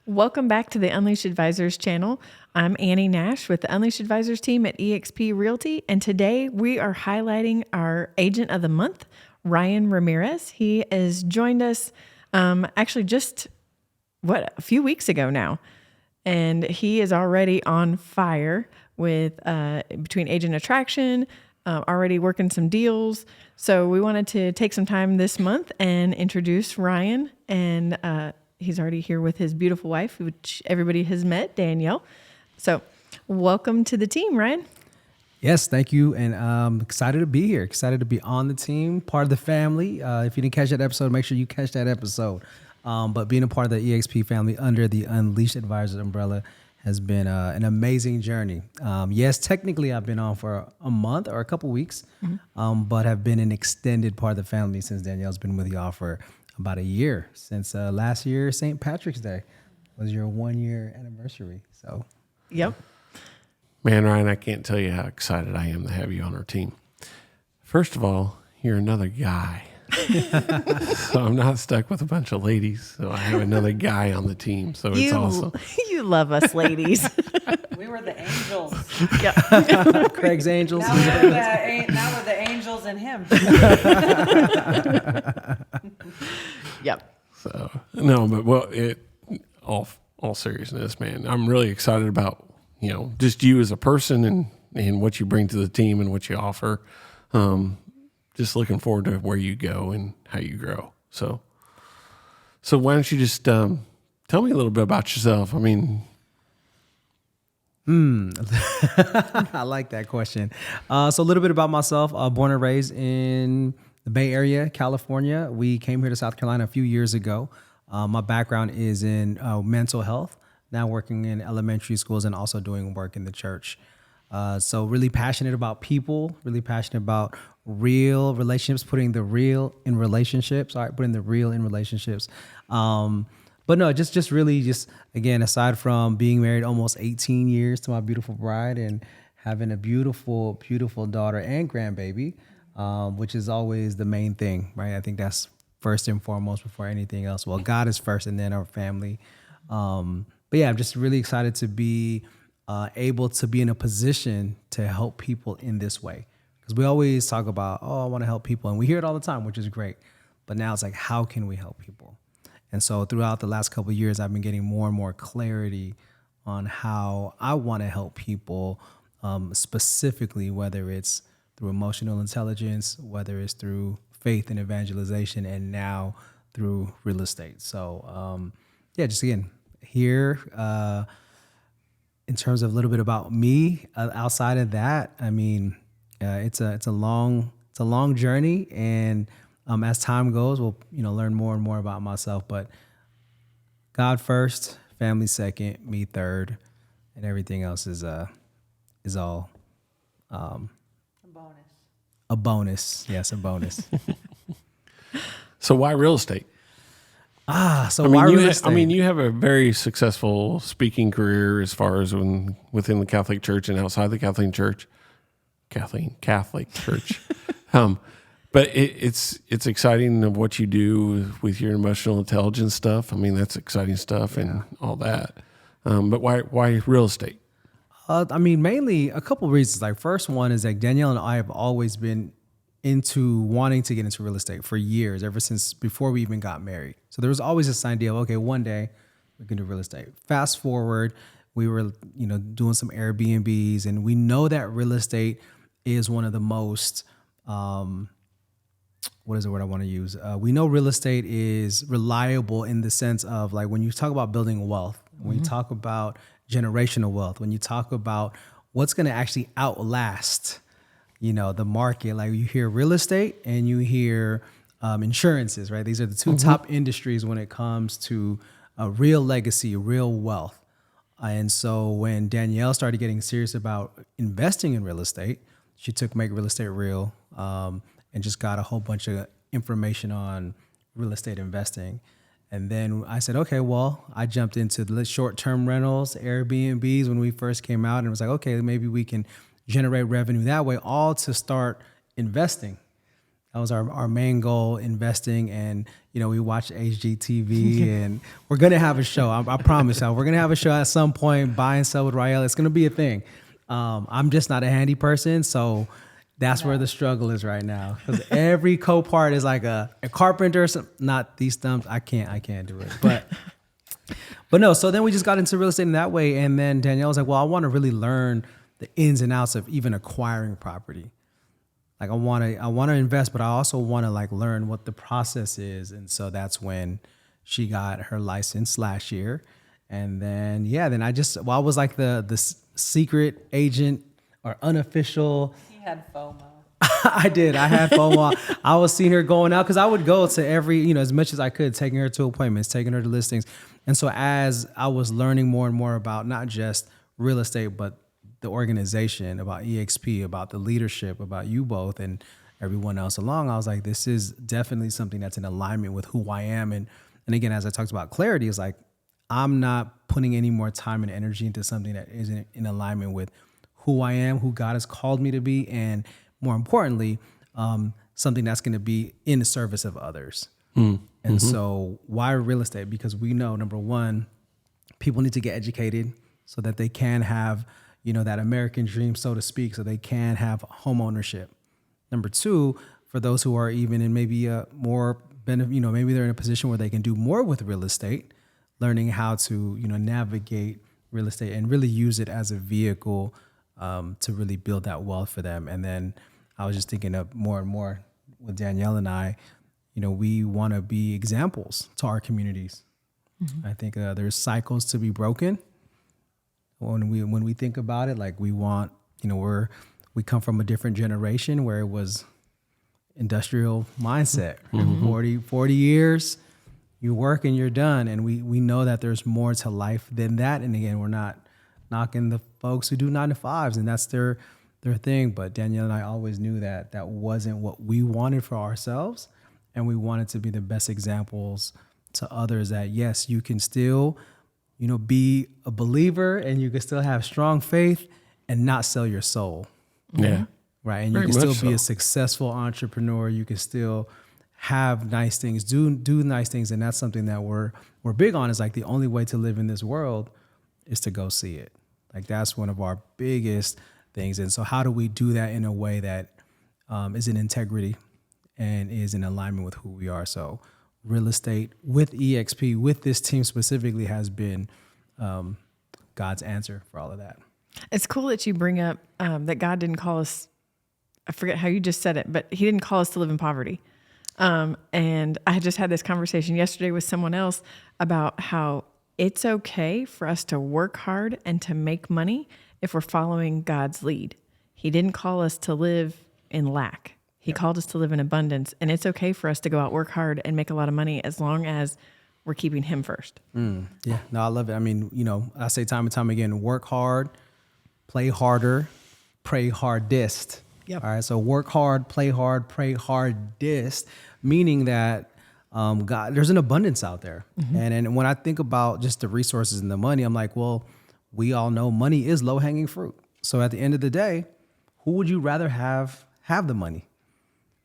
Welcome back to the Unleashed Advisors channel. I'm Annie Nash with the Unleashed Advisors team at eXp Realty, and today we are highlighting our Agent of the Month, Rhyan Ramirez. He has joined us actually just, a few weeks ago now, and he is already on fire with between agent attraction, already working some deals. So we wanted to take some time this month and introduce Rhyan, and he's already here with his beautiful wife, which everybody has met, Danielle. So welcome to the team, Rhyan. Yes, thank you. And I'm excited to be here, excited to be on the team, part of the family. If you didn't catch that episode, make sure you catch that episode. But being a part of the eXp family under the Unleashed Advisors umbrella has been an amazing journey. Yes, technically I've been on for a month or a couple weeks, but have been an extended part of the family since Danielle's been with y'all for about a year. Since last year, St. Patrick's Day was your 1 year anniversary. So, yep. Man, Ryan, I can't tell you how excited I am to have you on our team. First of all, you're another guy. So I'm not stuck with a bunch of ladies. So I have another guy on the team. So it's awesome. You love us ladies. We were the angels. Yep. Craig's Angels. Now we're the angels and him. Yep. So no, but all seriousness, man, I'm really excited about, just you as a person and what you bring to the team and what you offer. Just looking forward to where you go and how you grow. So why don't you just tell me a little bit about yourself? I mean, I like that question. So a little bit about myself. Born and raised in the Bay Area, California. We came here to South Carolina a few years ago. My background is in mental health, now working in elementary schools and also doing work in the church. So really passionate about people, really passionate about real relationships, putting the real in relationships. But no, just really, again, aside from being married almost 18 years to my beautiful bride and having a beautiful, beautiful daughter and grandbaby, which is always the main thing, right? I think that's first and foremost before anything else. Well, God is first and then our family. But yeah, I'm just really excited to be able to be in a position to help people in this way. Because we always talk about, I want to help people. And we hear it all the time, which is great. But now it's like, how can we help people? And so throughout the last couple of years, I've been getting more and more clarity on how I want to help people, specifically, whether it's through emotional intelligence, whether it's through faith and evangelization, and now through real estate. So, just again, here, in terms of a little bit about me, outside of that, I mean, it's a long journey, and as time goes, we'll learn more and more about myself. But God first, family second, me third, and everything else is all A bonus. a bonus. Yes, a bonus. so why real estate? Why real estate? You have a very successful speaking career as far as within the Catholic Church and outside the Catholic Church. But it's exciting of what you do with your emotional intelligence stuff. I mean, that's exciting stuff and all that. But why real estate? Mainly a couple of reasons. Like, first one is that Danielle and I have always been into wanting to get into real estate for years, ever since before we even got married. So there was always this idea of, okay, one day we can do real estate. Fast forward, we were, doing some Airbnbs, and we know that real estate is one of the most, what is the word I want to use? We know real estate is reliable in the sense of, like, when you talk about building wealth, when you talk about generational wealth, when you talk about what's going to actually outlast, the market. Like, you hear real estate and you hear insurances, right? These are the two top industries when it comes to real legacy, real wealth. And so when Danielle started getting serious about investing in real estate, she took Make Real Estate Real, and just got a whole bunch of information on real estate investing. And then I said, okay, well, I jumped into the short-term rentals, Airbnbs when we first came out, and was like, okay, maybe we can generate revenue that way, all to start investing. That was our main goal, investing. And, we watch HGTV and we're going to have a show. I promise y'all, we're going to have a show at some point, buy and sell with Rhyan. It's going to be a thing. I'm just not a handy person. So that's where the struggle is right now. Because every co-part is like a carpenter, not these thumbs. I can't do it. But no, so then we just got into real estate in that way. And then Danielle was like, well, I want to really learn the ins and outs of even acquiring property. Like I want to invest, but I also want to like learn what the process is. And so that's when she got her license last year. And then, I was like the secret agent or unofficial. He had FOMO. I did. I had FOMO. I was seeing her going out because I would go to every, as much as I could, taking her to appointments, taking her to listings. And so as I was learning more and more about not just real estate, but the organization, about EXP, about the leadership, about you both and everyone else along, I was like, this is definitely something that's in alignment with who I am. And again, as I talked about clarity, it's like, I'm not putting any more time and energy into something that isn't in alignment with who I am, who God has called me to be, and more importantly, something that's going to be in the service of others. And so why real estate? Because we know, number one, people need to get educated so that they can have, that American dream, so to speak, so they can have home ownership. Number two, for those who are even in maybe a more maybe they're in a position where they can do more with real estate, learning how to, navigate real estate and really use it as a vehicle to really build that wealth for them. And then I was just thinking of more and more with Danielle and I, we want to be examples to our communities. I think there's cycles to be broken. When we think about it, like we want, we come from a different generation where it was industrial mindset. 40 years, you work and you're done. And we know that there's more to life than that. And again, we're not knocking the folks who do 9-to-5s, and that's their thing. But Danielle and I always knew that that wasn't what we wanted for ourselves. And we wanted to be the best examples to others that, yes, you can still, be a believer and you can still have strong faith and not sell your soul. Yeah. Right. And you can still be a successful entrepreneur. You can still have nice things, do nice things. And that's something that we're big on, is like the only way to live in this world is to go see it. Like that's one of our biggest things. And so how do we do that in a way that is in integrity and is in alignment with who we are? So real estate with EXP, with this team specifically, has been God's answer for all of that. It's cool that you bring up that God didn't call us, I forget how you just said it, but he didn't call us to live in poverty. And I just had this conversation yesterday with someone else about how it's okay for us to work hard and to make money if we're following God's lead. He didn't call us to live in lack. He called us to live in abundance. And it's okay for us to go out, work hard, and make a lot of money as long as we're keeping him first. Yeah, no, I love it. I mean, I say time and time again, work hard, play harder, pray hardest. Yep. All right, so work hard, play hard, pray hardest, meaning that God, there's an abundance out there. And when I think about just the resources and the money, I'm like, well, we all know money is low-hanging fruit. So at the end of the day, who would you rather have the money?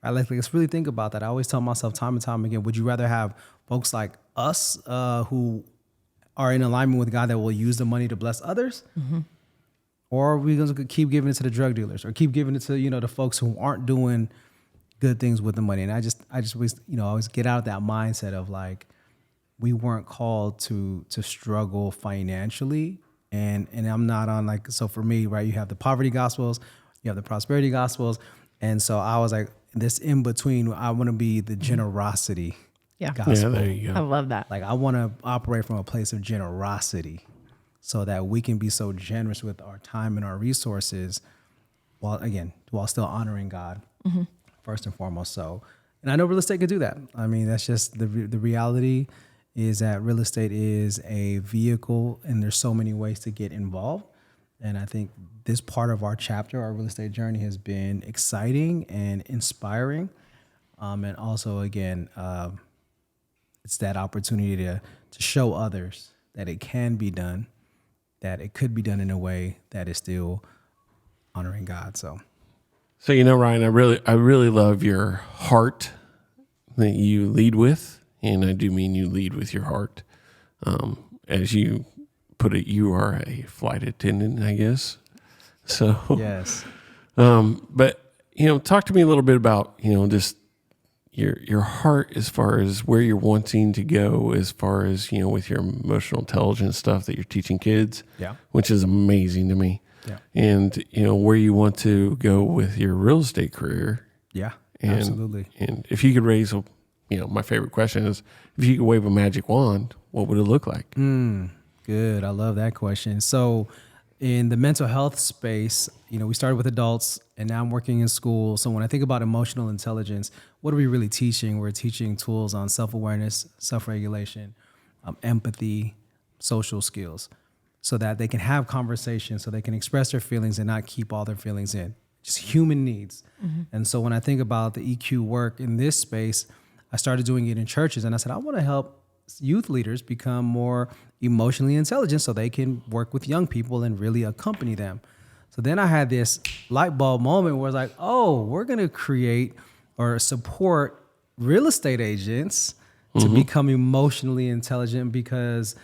I let's really think about that. I always tell myself time and time again, would you rather have folks like us who are in alignment with God that will use the money to bless others? Or are we going to keep giving it to the drug dealers or keep giving it to, the folks who aren't doing good things with the money? And I just always, always get out of that mindset of like, we weren't called to struggle financially. And I'm not on like, so for me, right, you have the poverty gospels, you have the prosperity gospels. And so I was like, this in between, I want to be the generosity gospel. Yeah, there you go. I love that. Like I want to operate from a place of generosity so that we can be so generous with our time and our resources while still honoring God first and foremost. So, and I know real estate could do that. I mean, that's just the reality is that real estate is a vehicle and there's so many ways to get involved. And I think this part of our chapter, our real estate journey, has been exciting and inspiring. And also, again, it's that opportunity to show others that it can be done, that it could be done in a way that is still honoring God. So So, Ryan, I really love your heart that you lead with, and I do mean you lead with your heart. As you put it, you are a flight attendant, I guess. So, Yes. but talk to me a little bit about just your heart as far as where you're wanting to go, as far as with your emotional intelligence stuff that you're teaching kids. Yeah. Which is amazing to me. Yeah. And where you want to go with your real estate career. Yeah. And, Absolutely. And if you could raise my favorite question is, if you could wave a magic wand, what would it look like? Good. I love that question. So in the mental health space, we started with adults and now I'm working in school. So when I think about emotional intelligence, what are we really teaching? We're teaching tools on self-awareness, self-regulation, empathy, social skills, so that they can have conversations, so they can express their feelings and not keep all their feelings in. Just human needs. And so when I think about the EQ work in this space, I started doing it in churches and I said, I want to help youth leaders become more emotionally intelligent so they can work with young people and really accompany them. So then I had this light bulb moment where I was like, oh, we're going to create or support real estate agents to become emotionally intelligent, because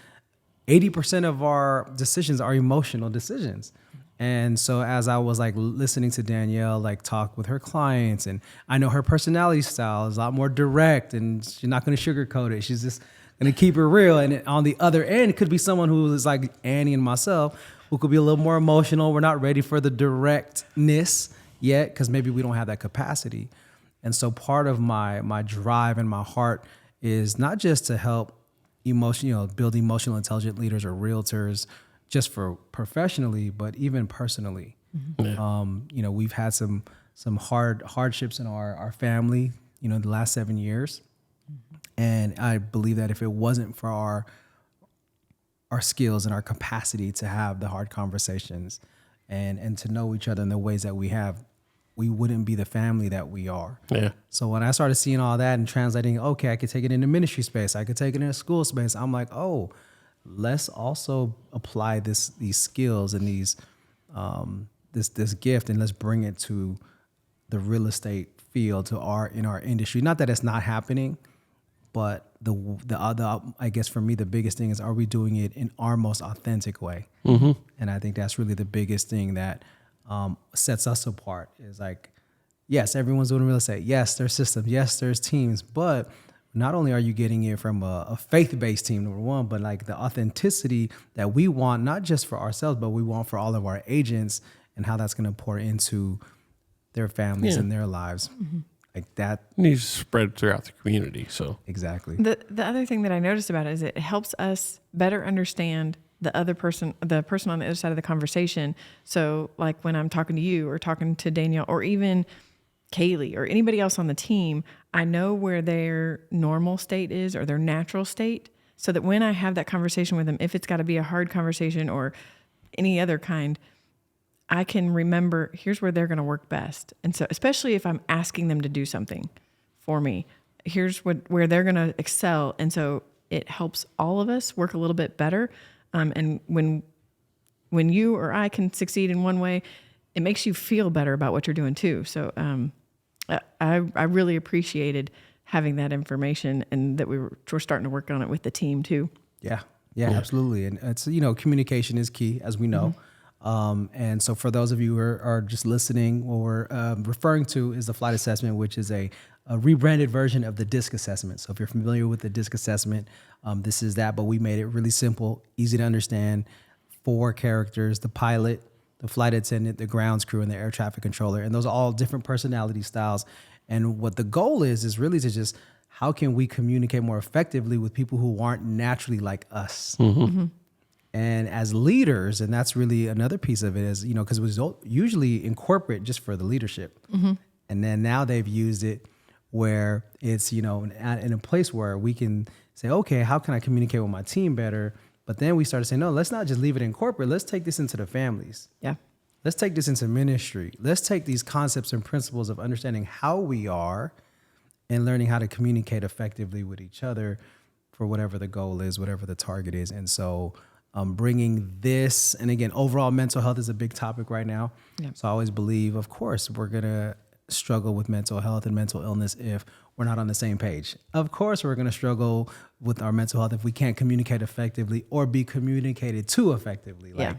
80% of our decisions are emotional decisions. And so as I was like listening to Danielle like talk with her clients, and I know her personality style is a lot more direct and she's not going to sugarcoat it. She's just going to keep it real. And on the other end, it could be someone who is like Annie and myself, who could be a little more emotional. We're not ready for the directness yet because maybe we don't have that capacity. And so part of my drive and my heart is not just to help build emotional intelligent leaders or realtors just for professionally, but even personally. We've had some hardships in our family, the last 7 years. And I believe that if it wasn't for our skills and our capacity to have the hard conversations and to know each other in the ways that we have, we wouldn't be the family that we are. Yeah. So when I started seeing all that and translating, okay, I could take it in the ministry space, I could take it in a school space, I'm like, oh, let's also apply these skills and this gift, and let's bring it to the real estate field, in our industry. Not that it's not happening, but the other, I guess for me, the biggest thing is, are we doing it in our most authentic way? And I think that's really the biggest thing that sets us apart. Is like, yes, everyone's doing real estate. Yes, there's systems. Yes, there's teams. But not only are you getting it from a faith-based team, number one, but like the authenticity that we want, not just for ourselves, but we want for all of our agents, and how that's going to pour into their families and their lives. Like that needs to spread throughout the community. So exactly. The other thing that I noticed about it is it helps us better understand the person on the other side of the conversation. So like when I'm talking to you or talking to Danielle or even Kaylee or anybody else on the team, I know where their normal state is or their natural state, so that when I have that conversation with them, if it's got to be a hard conversation or any other kind, I can remember here's where they're going to work best. And so especially if I'm asking them to do something for me, here's where they're going to excel. And so it helps all of us work a little bit better. And when you or I can succeed in one way, it makes you feel better about what you're doing too. So I really appreciated having that information, and that we're starting to work on it with the team too. Yeah, absolutely. And it's, communication is key, as we know. And so for those of you who are just listening, what we're referring to is the flight assessment, which is a rebranded version of the DISC assessment. So if you're familiar with the DISC assessment, this is that, but we made it really simple, easy to understand. 4 characters: the pilot, the flight attendant, the grounds crew, and the air traffic controller. And those are all different personality styles. And what the goal is really to just, how can we communicate more effectively with people who aren't naturally like us? And as leaders, and that's really another piece of it, is, because it was usually in corporate just for the leadership. And then now they've used it where it's, in a place where we can say, okay, how can I communicate with my team better? But then we started saying, no, let's not just leave it in corporate. Let's take this into the families. Yeah. Let's take this into ministry. Let's take these concepts and principles of understanding how we are and learning how to communicate effectively with each other for whatever the goal is, whatever the target is. And so bringing this. And again, overall mental health is a big topic right now. Yeah. So I always believe, of course, we're going to struggle with mental health and mental illness if we're not on the same page. Of course, we're going to struggle with our mental health if we can't communicate effectively or be communicated to effectively. Yeah.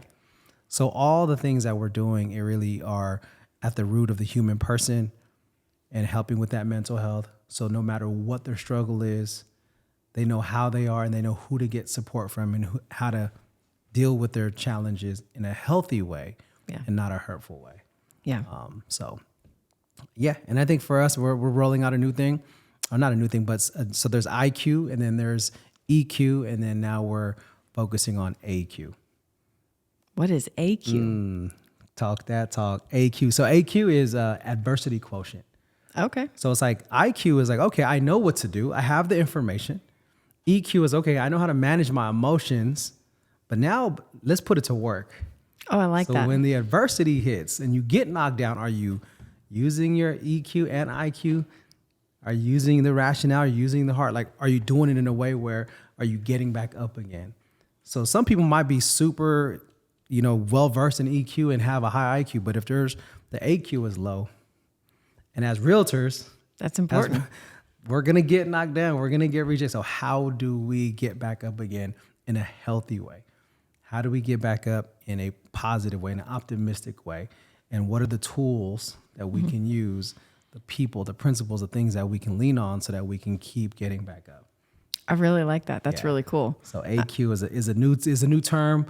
So all the things that we're doing, it really are at the root of the human person and helping with that mental health. So no matter what their struggle is, they know how they are and they know who to get support from and how to deal with their challenges in a healthy way and not a hurtful way. Yeah. And I think for us, we're rolling out a new thing, or not a new thing, but so there's IQ and then there's EQ, and then now we're focusing on AQ. What is AQ? Talk that talk. AQ. So AQ is adversity quotient. Okay. So it's like IQ is like, okay, I know what to do. I have the information. EQ is, okay, I know how to manage my emotions, but now let's put it to work. Oh, I like So that. when the adversity hits and you get knocked down, are you using your EQ and IQ? Are you using the rationale? Are you using the heart? Like, are you doing it in a way where are you getting back up again? So some people might be super, well-versed in EQ and have a high IQ, but if the AQ is low, and as realtors, That's important. we're going to get knocked down. We're going to get rejected. So how do we get back up again in a healthy way? How do we get back up in a positive way, in an optimistic way? And what are the tools that we can use, the people, the principles, the things that we can lean on so that we can keep getting back up? I really like that. That's really cool. So AQ is a new term.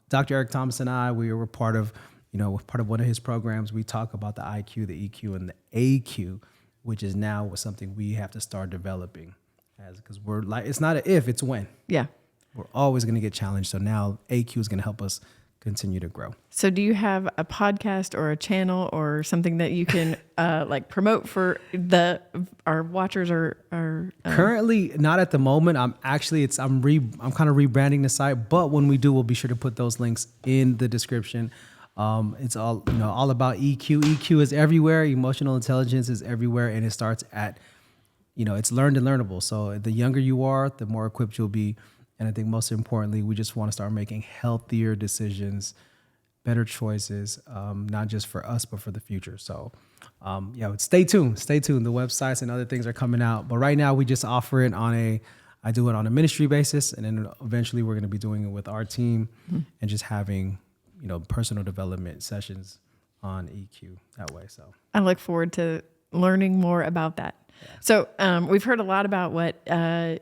Dr. Eric Thomas and I, we were part of one of his programs. We talk about the IQ, the EQ, and the AQ, which is now something we have to start developing, because we're like, it's not an if, it's when. Yeah. We're always going to get challenged. So now AQ is going to help us continue to grow. So do you have a podcast or a channel or something that you can promote for our watchers or Currently not at the moment. I'm kind of rebranding the site, but when we do, we'll be sure to put those links in the description. It's all about EQ. EQ is everywhere. Emotional intelligence is everywhere, and it starts at, it's learned and learnable. So the younger you are, the more equipped you'll be. And I think most importantly, we just want to start making healthier decisions, better choices, not just for us, but for the future. So, stay tuned. Stay tuned. The websites and other things are coming out. But right now, we just offer it I do it on a ministry basis. And then eventually we're going to be doing it with our team and just having, personal development sessions on EQ that way. So I look forward to learning more about that. Yeah. So we've heard a lot about what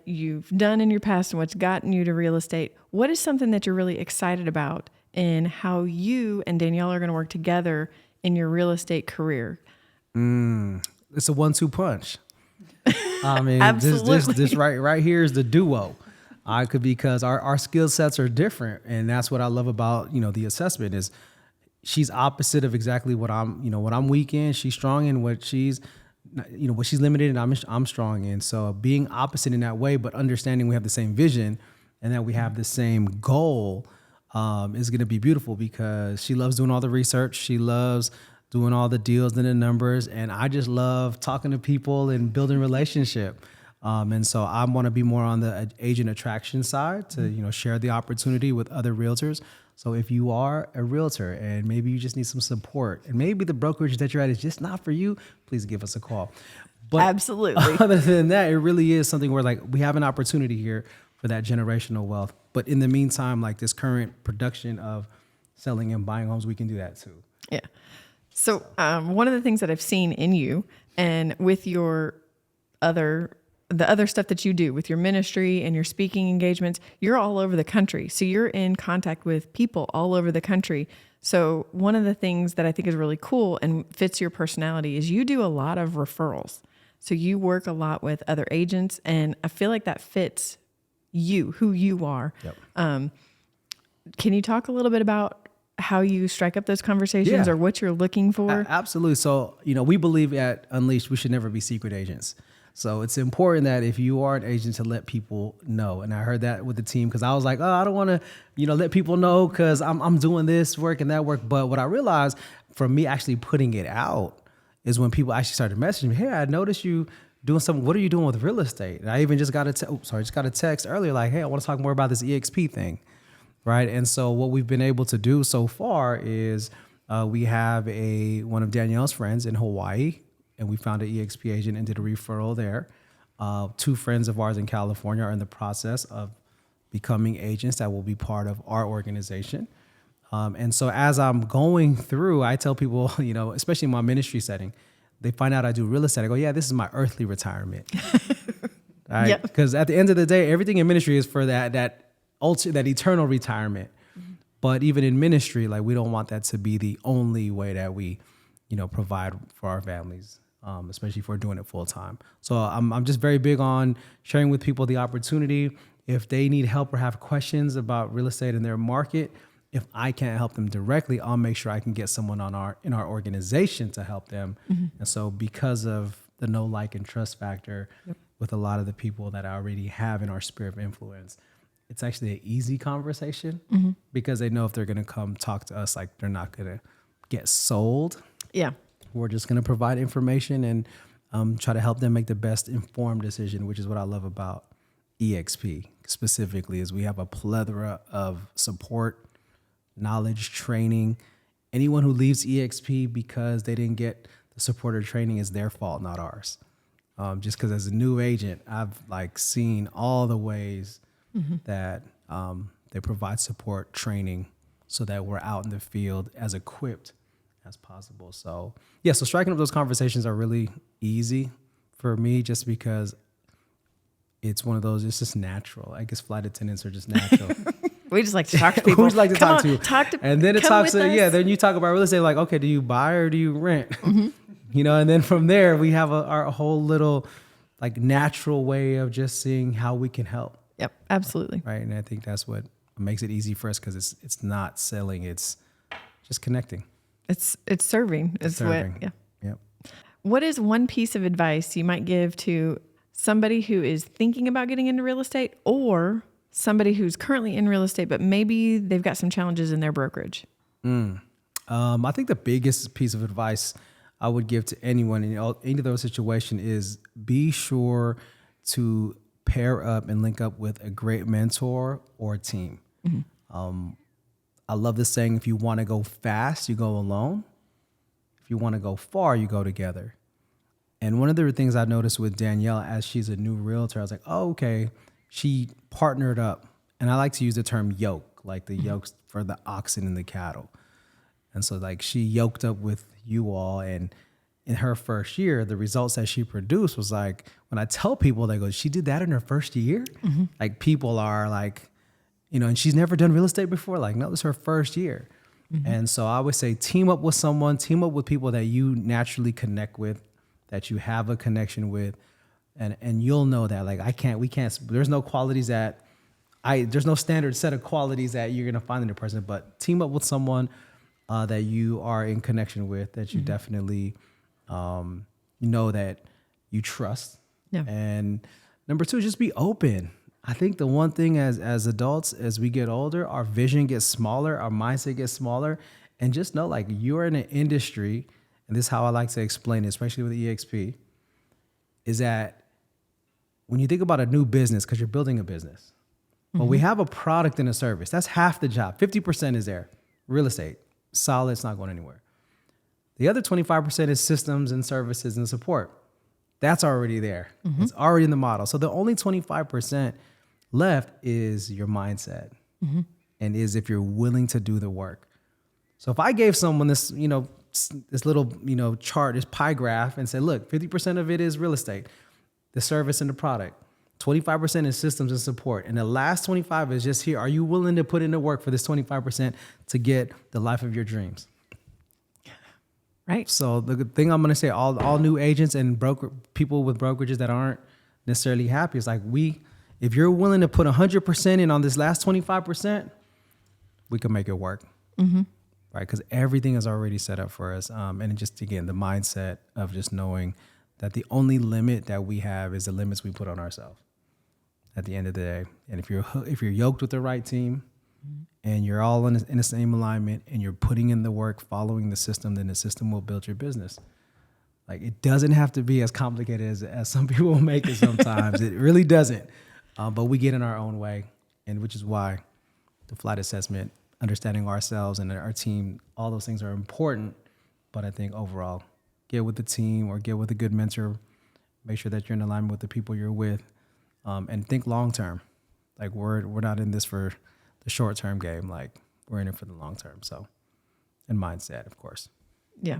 you've done in your past and what's gotten you to real estate. What is something that you're really excited about in how you and Danielle are going to work together in your real estate career? It's a 1-2 punch. I mean, Absolutely. this right here is the duo. Because our skill sets are different, and that's what I love about the assessment is she's opposite of exactly what I'm weak in. She's strong in what she's limited in. I'm strong in. So being opposite in that way, but understanding we have the same vision and that we have the same goal is going to be beautiful, because she loves doing all the research. She loves doing all the deals and the numbers, and I just love talking to people and building relationship. And so I want to be more on the agent attraction side to, share the opportunity with other realtors. So if you are a realtor and maybe you just need some support and maybe the brokerage that you're at is just not for you, please give us a call. But Absolutely. Other than that, it really is something where we have an opportunity here for that generational wealth. But in the meantime, this current production of selling and buying homes, we can do that too. Yeah. So one of the things that I've seen in you and with your the other stuff that you do with your ministry and your speaking engagements, you're all over the country. So you're in contact with people all over the country. So one of the things that I think is really cool and fits your personality is you do a lot of referrals. So you work a lot with other agents, and I feel like that fits you, who you are. Yep. Can you talk a little bit about how you strike up those conversations or what you're looking for? Absolutely. So, we believe at Unleashed, we should never be secret agents. So it's important that if you are an agent to let people know. And I heard that with the team, because I was like, I don't want to, let people know because I'm doing this work and that work. But what I realized from me actually putting it out is when people actually started messaging me, hey, I noticed you doing something. What are you doing with real estate? And I even just got a text earlier like, hey, I want to talk more about this EXP thing. right? And so what we've been able to do so far is we have one of Danielle's friends in Hawaii, and we found an EXP agent and did a referral there. Two friends of ours in California are in the process of becoming agents that will be part of our organization. And so as I'm going through, I tell people, especially in my ministry setting, they find out I do real estate. I go, yeah, this is my earthly retirement. Right? Yep. Because at the end of the day, everything in ministry is for that eternal retirement. Mm-hmm. But even in ministry, like we don't want that to be the only way that we, provide for our families, especially if we're doing it full time. So I'm just very big on sharing with people the opportunity. If they need help or have questions about real estate in their market, if I can't help them directly, I'll make sure I can get someone in our organization to help them. Mm-hmm. And so because of the know, like, and trust factor, yep, with a lot of the people that I already have in our sphere of influence, it's actually an easy conversation, mm-hmm, because they know if they're going to come talk to us, like they're not going to get sold. Yeah. We're just going to provide information and try to help them make the best informed decision, which is what I love about EXP specifically, is we have a plethora of support, knowledge, training. Anyone who leaves EXP because they didn't get the support or training is their fault, not ours. Just because as a new agent, I've seen all the ways, mm-hmm, that they provide support, training, so that we're out in the field as equipped as possible. So yeah, so striking up those conversations are really easy for me, just because it's one of those, it's just natural. I guess flight attendants are just natural. We just like to talk to people. We just like to Come talk on, to. And then it talks to, yeah, then you talk about real estate, like, okay, do you buy or do you rent? Mm-hmm. And then from there we have our whole little natural way of just seeing how we can help. Yep, absolutely. Right. And I think that's what makes it easy for us, because it's not selling, it's just connecting. It's serving. It's serving. What, yeah. Yep. What is one piece of advice you might give to somebody who is thinking about getting into real estate, or somebody who's currently in real estate, but maybe they've got some challenges in their brokerage? I think the biggest piece of advice I would give to anyone in any of those situations is be sure to pair up and link up with a great mentor or team. Mm-hmm. I love this saying, if you want to go fast, you go alone. If you want to go far, you go together. And one of the things I noticed with Danielle, as she's a new realtor, I was like, oh, okay, she partnered up. And I like to use the term yoke, like the, mm-hmm, yokes for the oxen and the cattle. And so she yoked up with you all, and in her first year, the results that she produced was when I tell people, they go, she did that in her first year? Mm-hmm. People are and she's never done real estate before. No, this is her first year. Mm-hmm. And so I would say team up with someone, team up with people that you naturally connect with, that you have a connection with. And you'll know that there's no qualities there's no standard set of qualities that you're going to find in a person, but team up with someone that you are in connection with, that you, mm-hmm, definitely know that you trust. Yeah. And number two, just be open. I think the one thing as adults, as we get older, our vision gets smaller, our mindset gets smaller, and just know you're in an industry, and this is how I like to explain it, especially with EXP, is that when you think about a new business, because you're building a business, mm-hmm, but we have a product and a service. That's half the job. 50% is there. Real estate, solid, it's not going anywhere. The other 25% is systems and services and support. That's already there. Mm-hmm. It's already in the model. So the only 25% left is your mindset, mm-hmm, and is if you're willing to do the work. So if I gave someone this, this little, chart, this pie graph, and said, look, 50% of it is real estate, the service and the product, 25% is systems and support, and the last 25 is just here. Are you willing to put in the work for this 25% to get the life of your dreams? Right. So the thing I'm going to say, all new agents and people with brokerages that aren't necessarily happy, is if you're willing to put 100% in on this last 25%, we can make it work. Mm-hmm. Right? Because everything is already set up for us. And just, again, the mindset of just knowing that the only limit that we have is the limits we put on ourselves at the end of the day. And if you're yoked with the right team, mm-hmm, and you're all in the same alignment, and you're putting in the work, following the system, then the system will build your business. It doesn't have to be as complicated as some people will make it sometimes. It really doesn't. But we get in our own way, and which is why the flight assessment, understanding ourselves and our team, all those things are important. But I think overall, get with the team or get with a good mentor. Make sure that you're in alignment with the people you're with, and think long term. Like we're not in this for the short term game. Like we're in it for the long term. So, and mindset, of course. Yeah.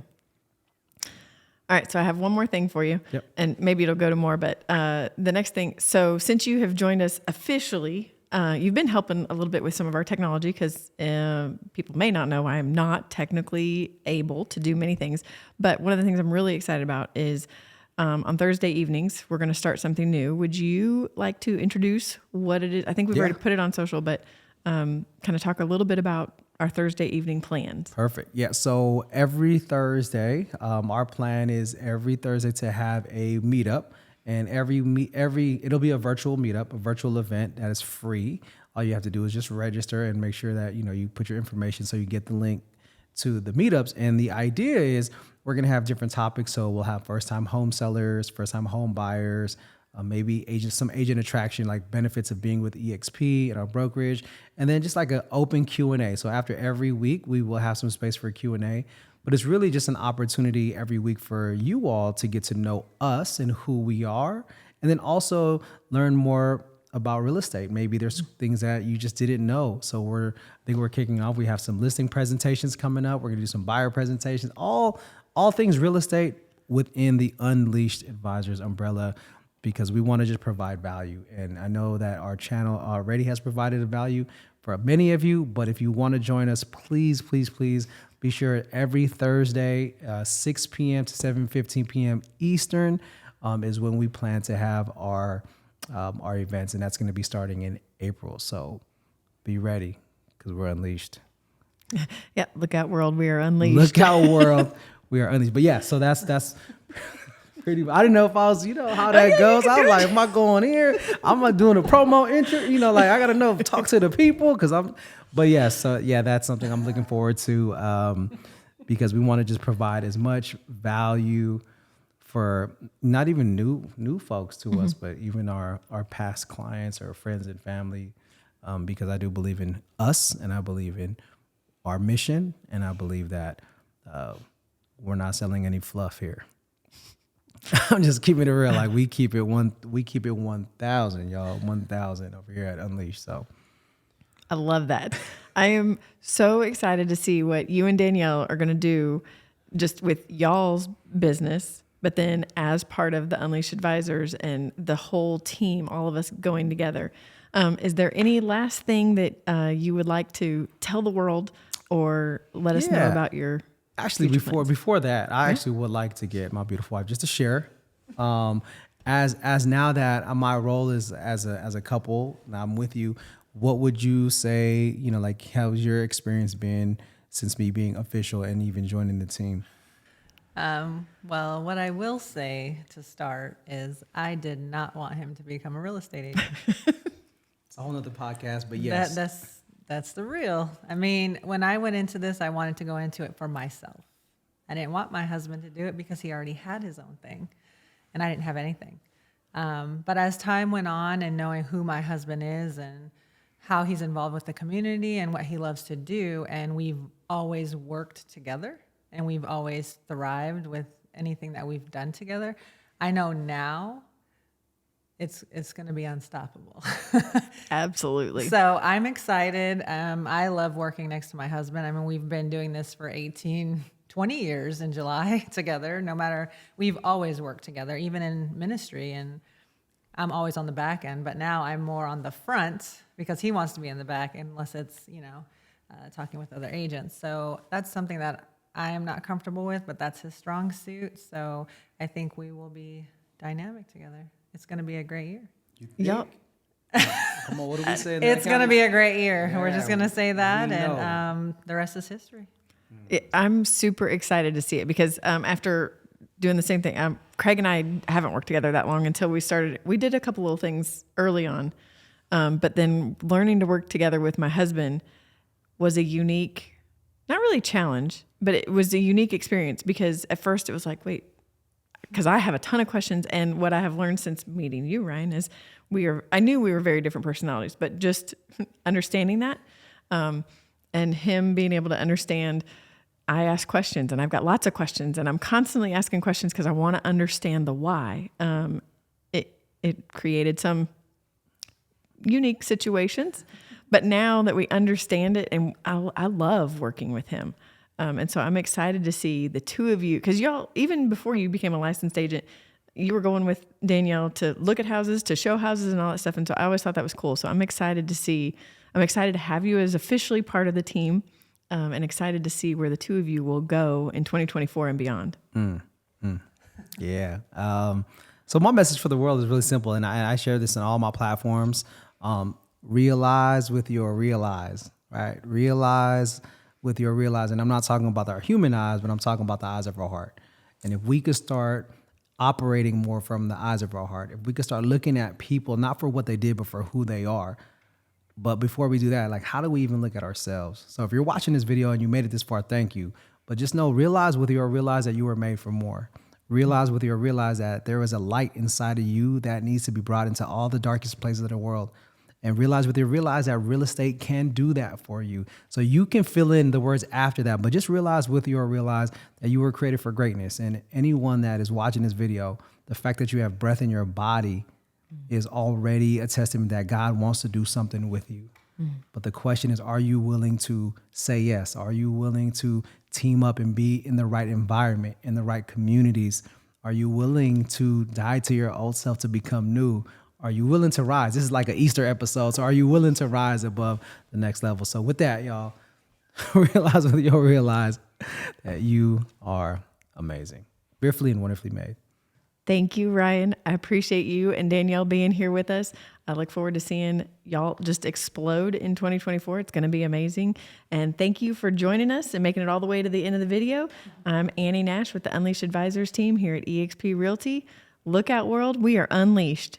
All right. So I have one more thing for you. Yep. And maybe it'll go to more, but the next thing. So since you have joined us officially, you've been helping a little bit with some of our technology because people may not know I am not technically able to do many things. But one of the things I'm really excited about is on Thursday evenings, we're going to start something new. Would you like to introduce what it is? I think we've already put it on social, but kind of talk a little bit about our Thursday evening plans. Perfect. Yeah. So every Thursday, our plan is every Thursday to have a meetup, and it'll be a virtual meetup, a virtual event that is free. All you have to do is just register and make sure that you put your information so you get the link to the meetups. And the idea is we're going to have different topics. So we'll have first-time home sellers, first-time home buyers, maybe some agent attraction, like benefits of being with EXP and our brokerage, and then just like an open Q&A. So after every week, we will have some space for Q&A, but it's really just an opportunity every week for you all to get to know us and who we are, and then also learn more about real estate. Maybe there's things that you just didn't know. So I think we're kicking off. We have some listing presentations coming up. We're gonna do some buyer presentations, all things real estate within the Unleashed Advisors umbrella, because we want to just provide value. And I know that our channel already has provided a value for many of you, but if you want to join us, please, please, please be sure every Thursday, 6 p.m. to 7:15 p.m. Eastern is when we plan to have our events, and that's going to be starting in April. So be ready, because we're unleashed. Yeah, look out, world, we are unleashed. Look out, world, we are unleashed. But yeah, so that's pretty. I didn't know if I was, how that goes. I was like, am I going here? I'm like doing a promo intro. Like I gotta know, talk to the people, because I'm. But yeah, so yeah, that's something I'm looking forward to, because we want to just provide as much value for not even new folks to us, but even our past clients or friends and family, because I do believe in us, and I believe in our mission, and I believe that we're not selling any fluff here. I'm just keeping it real. Like we keep it 1,000, y'all, 1,000 over here at Unleashed. So I love that. I am so excited to see what you and Danielle are going to do just with y'all's business, but then as part of the Unleashed Advisors and the whole team, all of us going together. Is there any last thing that you would like to tell the world or let us know about your Actually, before that, I actually would like to get my beautiful wife just to share. As now that my role is as a couple, and I'm with you, what would you say, like how's your experience been since me being official and even joining the team? Well, what I will say to start is I did not want him to become a real estate agent. It's a whole nother podcast, but yes. That's the real. I mean, when I went into this, I wanted to go into it for myself. I didn't want my husband to do it because he already had his own thing, and I didn't have anything. But as time went on and knowing who my husband is and how he's involved with the community and what he loves to do, and we've always worked together, and we've always thrived with anything that we've done together, I know now it's going to be unstoppable. Absolutely. So I'm excited. I love working next to my husband. I mean, we've been doing this for 20 years in July together. We've always worked together, even in ministry. And I'm always on the back end, but now I'm more on the front because he wants to be in the back unless it's, talking with other agents. So that's something that I am not comfortable with, but that's his strong suit. So I think we will be dynamic together. It's going to be a great year. Yep. Come on, what do we say? It's going to be a great year. Yeah, we're just going to say that, we and the rest is history. I'm super excited to see it because after doing the same thing, Craig and I haven't worked together that long until we started. We did a couple little things early on, but then learning to work together with my husband was a unique, not really challenge, but it was a unique experience because at first it was like, wait, because I have a ton of questions, and what I have learned since meeting you, Ryan, is I knew we were very different personalities, but just understanding that, And him being able to understand, I ask questions and I've got lots of questions and I'm constantly asking questions because I want to understand the why. It created some unique situations, but now that we understand it, and I love working with him. And so I'm excited to see the two of you, because y'all, even before you became a licensed agent, you were going with Danielle to look at houses, to show houses and all that stuff. And so I always thought that was cool. So I'm excited to have you as officially part of the team, and excited to see where the two of you will go in 2024 and beyond. Yeah. So my message for the world is really simple, and I share this on all my platforms. Realize with your realize, right? Realize with your realize. And I'm not talking about our human eyes, but I'm talking about the eyes of our heart. And if we could start operating more from the eyes of our heart, if we could start looking at people, not for what they did, but for who they are. But before we do that, like, how do we even look at ourselves? So if you're watching this video and you made it this far, thank you. But just know, realize with your realize that you were made for more. Realize with your realize that there is a light inside of you that needs to be brought into all the darkest places of the world. And realize with your realize that real estate can do that for you. So you can fill in the words after that, but just realize with your realize that you were created for greatness. And anyone that is watching this video, the fact that you have breath in your body is already a testament that God wants to do something with you. But the question is, are you willing to say yes? Are you willing to team up and be in the right environment, in the right communities? Are you willing to die to your old self to become new? Are you willing to rise? This is like an Easter episode. So are you willing to rise above the next level? So with that, y'all, realize with your realize that you are amazing, fearfully and wonderfully made. Thank you, Ryan. I appreciate you and Danielle being here with us. I look forward to seeing y'all just explode in 2024. It's going to be amazing. And thank you for joining us and making it all the way to the end of the video. I'm Annie Nash with the Unleashed Advisors team here at eXp Realty. Look out, world. We are unleashed.